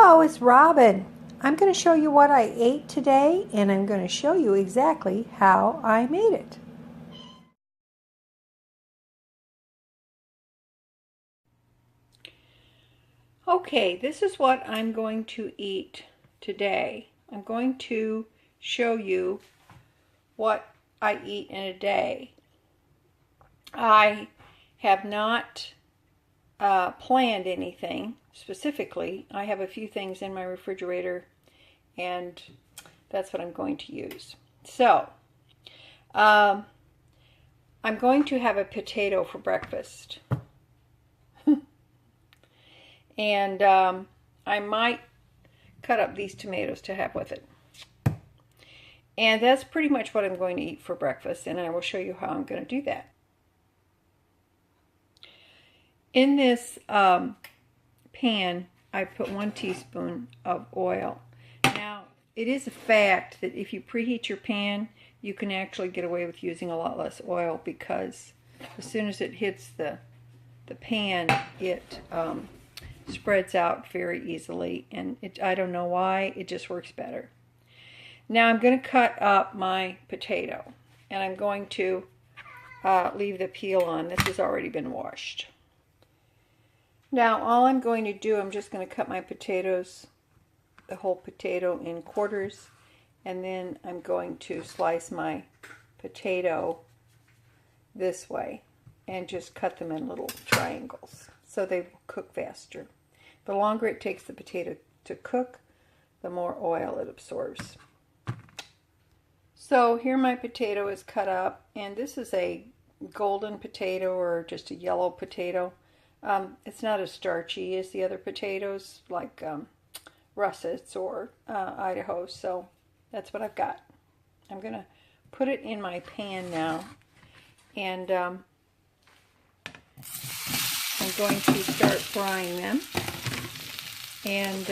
Hello, it's Robin. I'm going to show you what I ate today, and I'm going to show you exactly how I made it. Okay, this is what I'm going to eat today. I'm going to show you what I eat in a day. I have not planned anything specifically. I have a few things in my refrigerator, and that's what I'm going to use. So, I'm going to have a potato for breakfast. And I might cut up these tomatoes to have with it. And that's pretty much what I'm going to eat for breakfast, and I will show you how I'm going to do that. In this pan, I put 1 teaspoon of oil. Now, it is a fact that if you preheat your pan, you can actually get away with using a lot less oil, because as soon as it hits the pan, it spreads out very easily, and I don't know why, it just works better. Now I'm going to cut up my potato, and I'm going to leave the peel on. This has already been washed. Now all I'm going to do, I'm just going to cut my potatoes, the whole potato, in quarters, and then I'm going to slice my potato this way and just cut them in little triangles so they will cook faster. The longer it takes the potato to cook, the more oil it absorbs. So here my potato is cut up, and this is a golden potato or just a yellow potato. It's not as starchy as the other potatoes, like russets or Idaho, so that's what I've got. I'm going to put it in my pan now, and I'm going to start frying them, and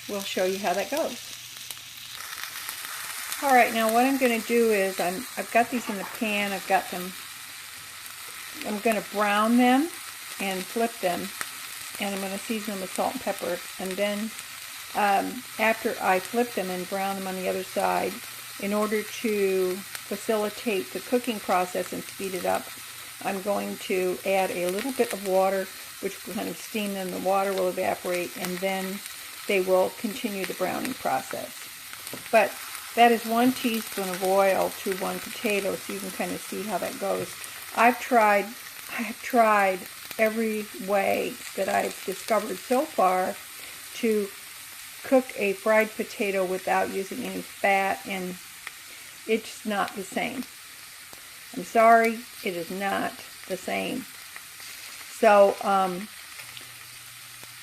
we'll show you how that goes. Alright, now what I'm going to do is, I've got these in the pan, I'm going to brown them and flip them, and I'm going to season them with salt and pepper, and then after I flip them and brown them on the other side, in order to facilitate the cooking process and speed it up, I'm going to add a little bit of water, which will kind of steam them. The water will evaporate, and then they will continue the browning process. But that is 1 teaspoon of oil to 1 potato, so you can kind of see how that goes. I have tried every way that I've discovered so far to cook a fried potato without using any fat, and it's not the same. I'm sorry, it is not the same. So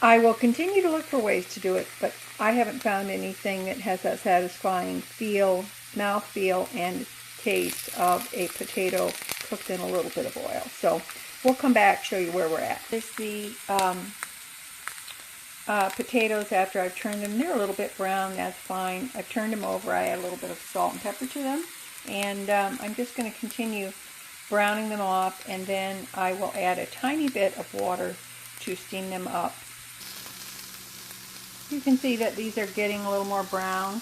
I will continue to look for ways to do it, but I haven't found anything that has that satisfying feel, mouthfeel, and taste of a potato cooked in a little bit of oil. So we'll come back, show you where we're at. There's the potatoes after I've turned them. They're a little bit brown, that's fine. I've turned them over, I add a little bit of salt and pepper to them, and I'm just going to continue browning them off, and then I will add a tiny bit of water to steam them up. You can see that these are getting a little more brown.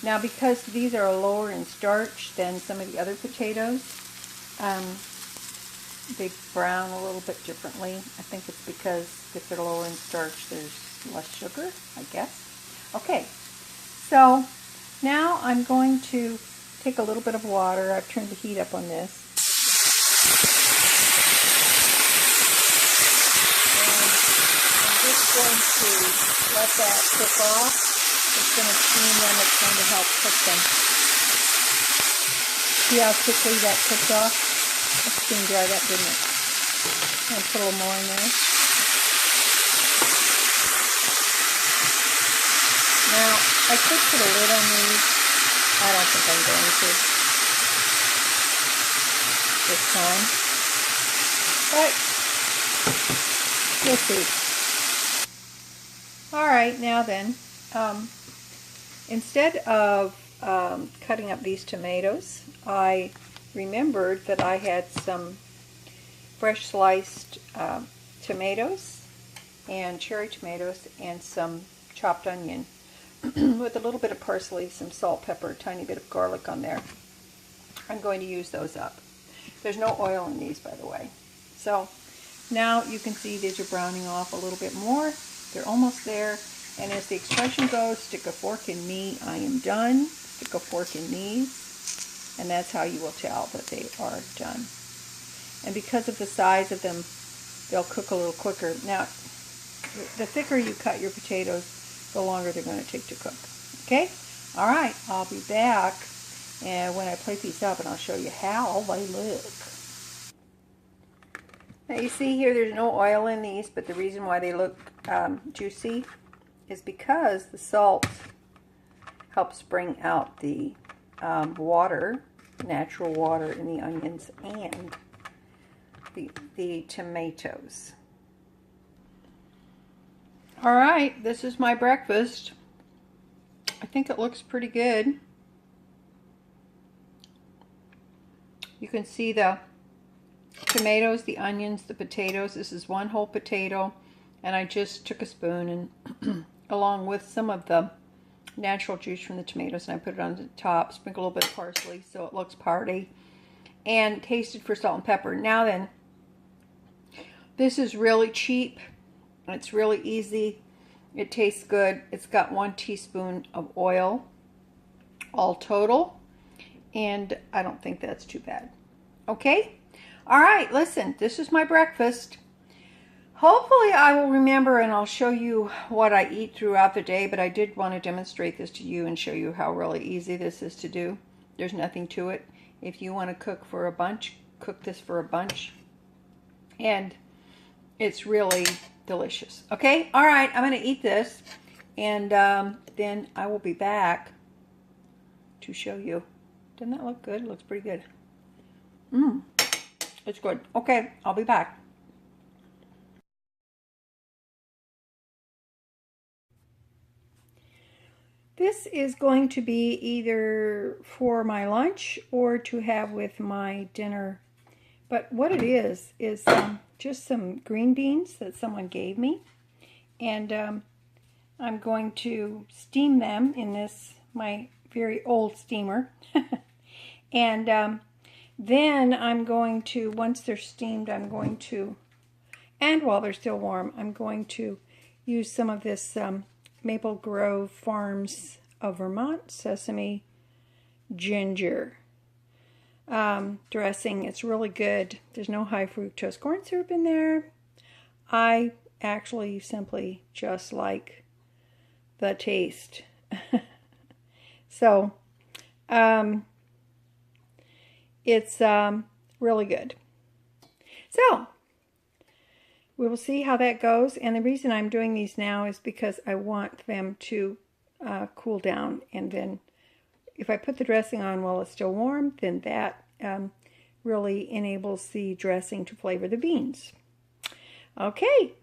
Now, because these are lower in starch than some of the other potatoes, they brown a little bit differently. I think it's because if they're lower in starch, there's less sugar, I guess. Okay, so now I'm going to take a little bit of water. I've turned the heat up on this. Going to let that cook off. It's going to steam them. It's going to help cook them. See how quickly that cooked off? It steamed right up, didn't it? I'm going to put a little more in there. Now, I could put a lid on these. I don't think I'm going to this time. But we'll see. Alright, now then, instead of cutting up these tomatoes, I remembered that I had some fresh sliced tomatoes, and cherry tomatoes and some chopped onion with a little bit of parsley, some salt, pepper, a tiny bit of garlic on there. I'm going to use those up. There's no oil in these, by the way. So now you can see these are browning off a little bit more. They're almost there. And as the expression goes, stick a fork in me, I am done. Stick a fork in these. And that's how you will tell that they are done. And because of the size of them, they'll cook a little quicker. Now, the thicker you cut your potatoes, the longer they're going to take to cook. Okay? All right, I'll be back and when I plate these up, and I'll show you how they look. Now you see here there's no oil in these, but the reason why they look juicy is because the salt helps bring out the water, natural water in the onions and the tomatoes. All right, this is my breakfast. I think it looks pretty good. You can see the tomatoes, the onions, the potatoes. This is one whole potato, and I just took a spoon and along with some of the natural juice from the tomatoes, and I put it on the top, sprinkle a little bit of parsley so it looks party, and tasted for salt and pepper. Now then, this is really cheap. It's really easy. It tastes good. It's got 1 teaspoon of oil all total, and I don't think that's too bad. Okay? All right, listen, this is my breakfast. Hopefully I will remember and I'll show you what I eat throughout the day, but I did want to demonstrate this to you and show you how really easy this is to do. There's nothing to it. If you want to cook for a bunch, cook this for a bunch. And it's really delicious. Okay? All right, I'm going to eat this, and then I will be back to show you. Doesn't that look good? It looks pretty good. It's good. Okay, I'll be back. This is going to be either for my lunch or to have with my dinner. But what it is just some green beans that someone gave me. And I'm going to steam them in this, my very old steamer. And then I'm going to, once they're steamed, I'm going to, and while they're still warm, I'm going to use some of this Maple Grove Farms of Vermont sesame ginger dressing. It's really good. There's no high fructose corn syrup in there. I actually simply just like the taste. So, it's really good. So, we will see how that goes. And the reason I'm doing these now is because I want them to cool down. And then if I put the dressing on while it's still warm, then that really enables the dressing to flavor the beans. Okay.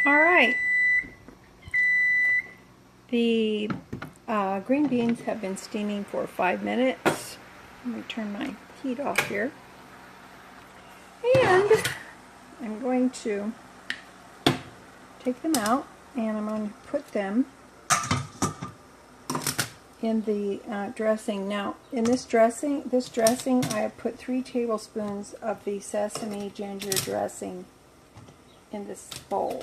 All right. The green beans have been steaming for 5 minutes. Let me turn my heat off here. And I'm going to take them out, and I'm going to put them in the dressing. Now, in this dressing, I have put 3 tablespoons of the sesame ginger dressing in this bowl.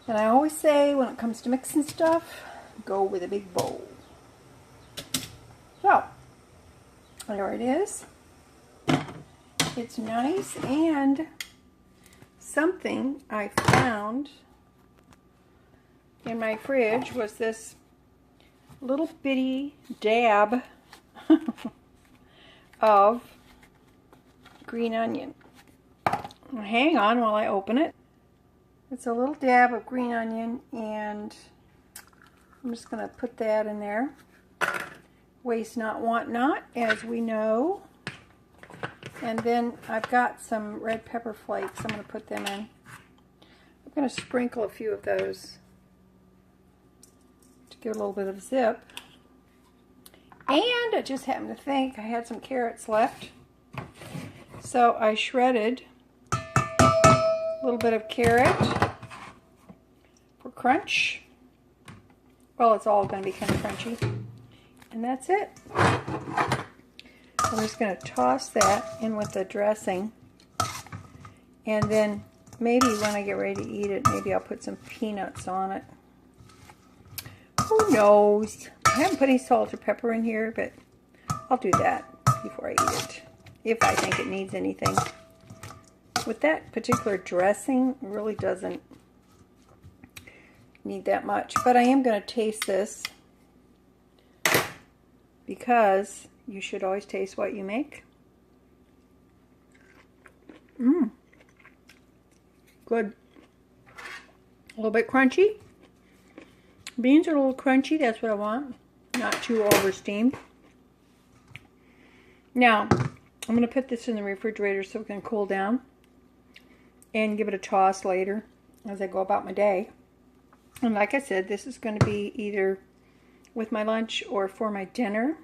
And I always say, when it comes to mixing stuff, go with a big bowl. So, there it is. It's nice, and something I found in my fridge was this little bitty dab of green onion. Hang on while I open it. It's a little dab of green onion, and I'm just going to put that in there. Waste not, want not, as we know. And then I've got some red pepper flakes. I'm going to put them in. I'm going to sprinkle a few of those to give it a little bit of zip. And I just happened to think I had some carrots left. So I shredded A little bit of carrot for crunch. Well, it's all going to be kind of crunchy. And that's it. I'm just going to toss that in with the dressing. And then maybe when I get ready to eat it, maybe I'll put some peanuts on it. Who knows? I haven't put any salt or pepper in here, but I'll do that before I eat it, if I think it needs anything. With that particular dressing, it really doesn't need that much. But I am going to taste this, because you should always taste what you make. Good. A little bit crunchy. Beans are a little crunchy, that's what I want. Not too over steamed. Now, I'm going to put this in the refrigerator so it can cool down and give it a toss later as I go about my day. And like I said, this is going to be either with my lunch or for my dinner.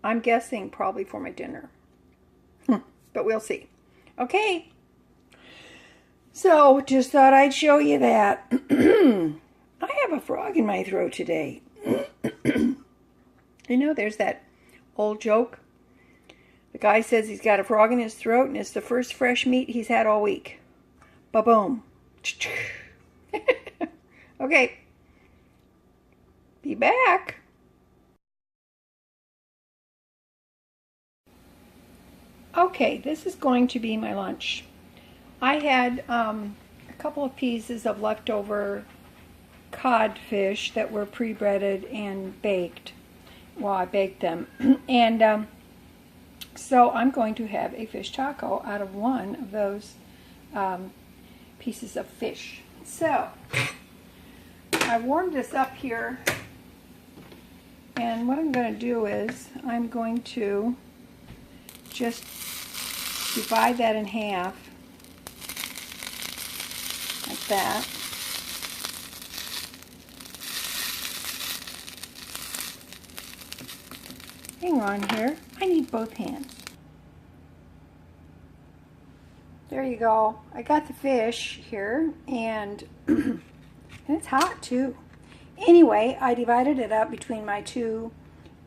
I'm guessing probably for my dinner. But we'll see. Okay. So, just thought I'd show you that. I have a frog in my throat today. You know, there's that old joke. The guy says he's got a frog in his throat and it's the first fresh meat he's had all week. Ba-boom. Okay. Be back. Okay, this is going to be my lunch. I had a couple of pieces of leftover codfish that were pre-breaded and baked. Well, I baked them. And so I'm going to have a fish taco out of one of those pieces of fish. So I warmed this up here, and what I'm going to do is I'm going to just divide that in half like that. Hang on here, I need both hands. There you go. I got the fish here, and it's hot too. Anyway, I divided it up between my two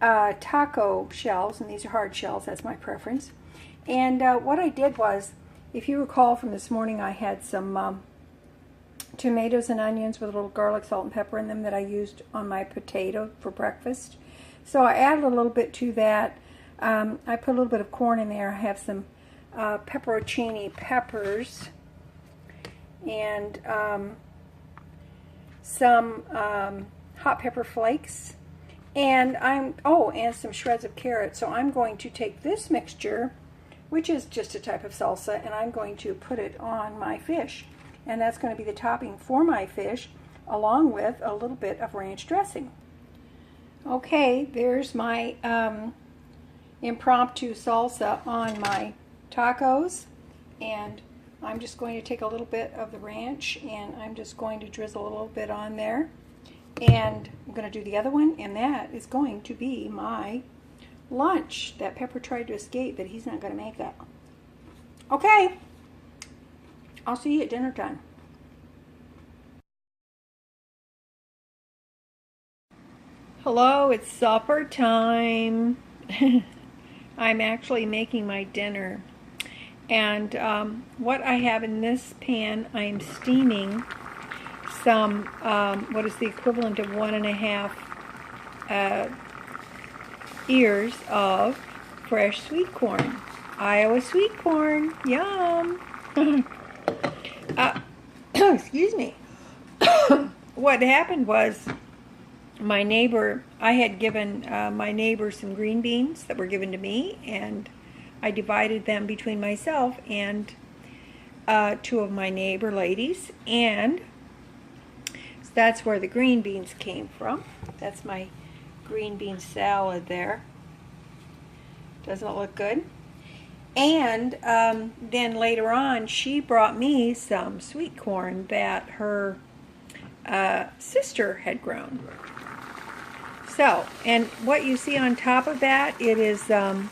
taco shells, and these are hard shells, that's my preference. And what I did was, if you recall from this morning, I had some tomatoes and onions with a little garlic, salt, and pepper in them that I used on my potato for breakfast. So I added a little bit to that. I put a little bit of corn in there. I have some pepperoncini peppers and some hot pepper flakes, and and some shreds of carrot. So I'm going to take this mixture, which is just a type of salsa, and I'm going to put it on my fish, and that's going to be the topping for my fish, along with a little bit of ranch dressing. Okay, there's my impromptu salsa on my tacos, and I'm just going to take a little bit of the ranch, and I'm just going to drizzle a little bit on there, and I'm going to do the other one, and that is going to be my lunch. That Pepper tried to escape, but he's not going to make that. Okay, I'll see you at dinner time. Hello, it's supper time. I'm actually making my dinner. And what I have in this pan, I'm steaming some, what is the equivalent of 1.5 ears of fresh sweet corn. Iowa sweet corn. Yum. Excuse me. What happened was, my neighbor, I had given my neighbor some green beans that were given to me, and I divided them between myself and two of my neighbor ladies, and so that's where the green beans came from. That's my green bean salad there. Doesn't it look good? And then later on, she brought me some sweet corn that her sister had grown. So, and what you see on top of that, it is some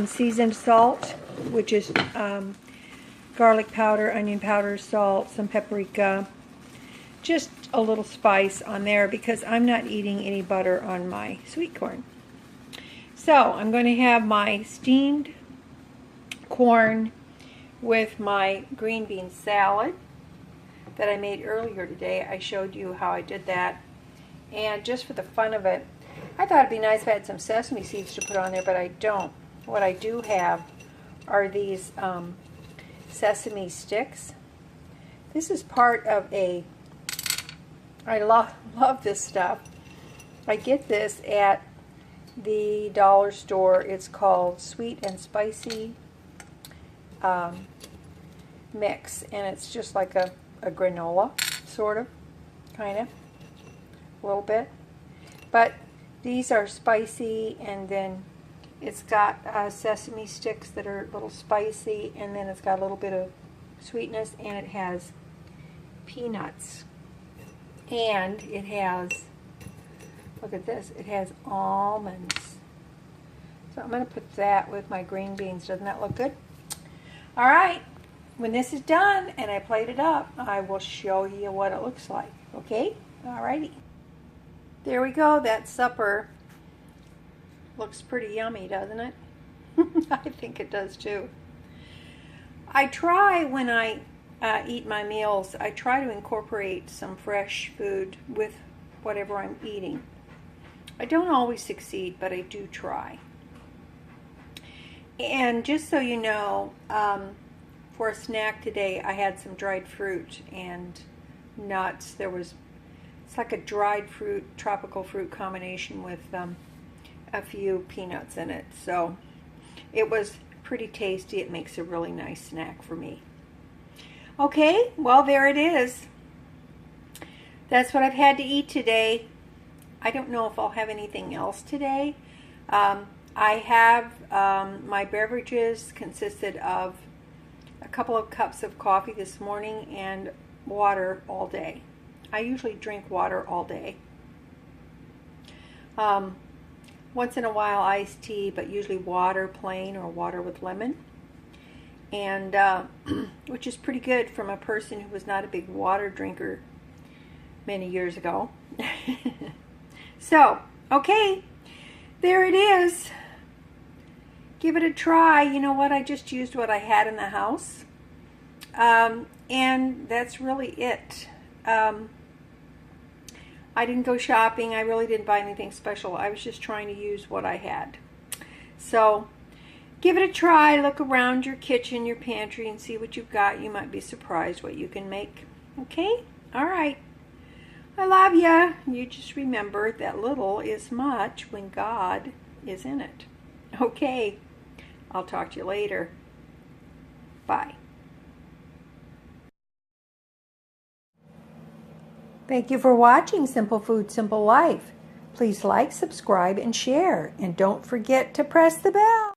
seasoned salt, which is garlic powder, onion powder, salt, some paprika, just a little spice on there because I'm not eating any butter on my sweet corn. So I'm going to have my steamed corn with my green bean salad that I made earlier today. I showed you how I did that. And just for the fun of it, I thought it'd be nice if I had some sesame seeds to put on there, but I don't. What I do have are these sesame sticks. This is part of a, I love this stuff. I get this at the dollar store. It's called Sweet and Spicy Mix, and it's just like a granola, sort of, kind of, a little bit. But these are spicy, and then it's got sesame sticks that are a little spicy, and then it's got a little bit of sweetness, and it has peanuts. And it has, look at this, it has almonds. So I'm going to put that with my green beans. Doesn't that look good? All right. When this is done and I plate it up, I will show you what it looks like. Okay? All righty. There we go. That supper looks pretty yummy, doesn't it? I think it does too. I try when I eat my meals, I try to incorporate some fresh food with whatever I'm eating. I don't always succeed, but I do try. And just so you know, for a snack today, I had some dried fruit and nuts. It's like a dried fruit, tropical fruit combination with a few peanuts in it. So it was pretty tasty. It makes a really nice snack for me. Okay, well, there it is. That's what I've had to eat today. I don't know if I'll have anything else today. I have, my beverages consisted of a couple of cups of coffee this morning and water all day. I usually drink water all day. Once in a while iced tea, but usually water plain or water with lemon. And which is pretty good from a person who was not a big water drinker many years ago. So, okay, there it is. Give it a try. You know what? I just used what I had in the house. And that's really it. I didn't go shopping. I really didn't buy anything special. I was just trying to use what I had. So, give it a try. Look around your kitchen, your pantry, and see what you've got. You might be surprised what you can make. Okay? All right. I love ya. You just remember that little is much when God is in it. Okay. I'll talk to you later. Bye. Thank you for watching Simple Food, Simple Life. Please like, subscribe, and share. And don't forget to press the bell.